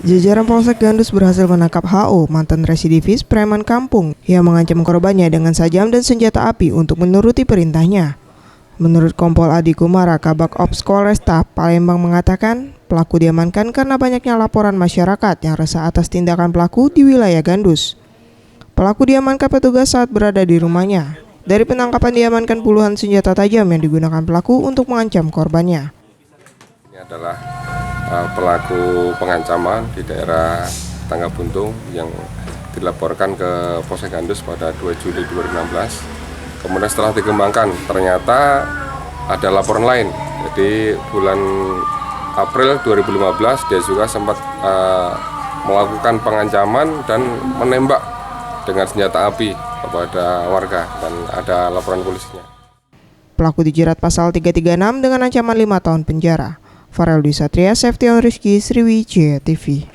Jajaran Polsek Gandus berhasil menangkap HO, mantan residivis preman kampung, yang mengancam korbannya dengan sajam dan senjata api untuk menuruti perintahnya. Menurut Kompol Adi Kumara, Kabak Ops Polresta Palembang mengatakan, pelaku diamankan karena banyaknya laporan masyarakat yang resah atas tindakan pelaku di wilayah Gandus. Pelaku diamankan petugas saat berada di rumahnya. Dari penangkapan diamankan puluhan senjata tajam yang digunakan pelaku untuk mengancam korbannya. Ini adalah pelaku pengancaman di daerah Tangga Buntung yang dilaporkan ke Polsek Gandus pada 2 Juli 2016. Kemudian setelah dikembangkan ternyata ada laporan lain. Jadi bulan April 2015 dia juga sempat melakukan pengancaman dan menembak dengan senjata api kepada warga dan ada laporan polisinya. Pelaku dijerat pasal 336 dengan ancaman 5 tahun penjara. Farel Dwi Satria, Seption Rizky, Sriwijaya TV.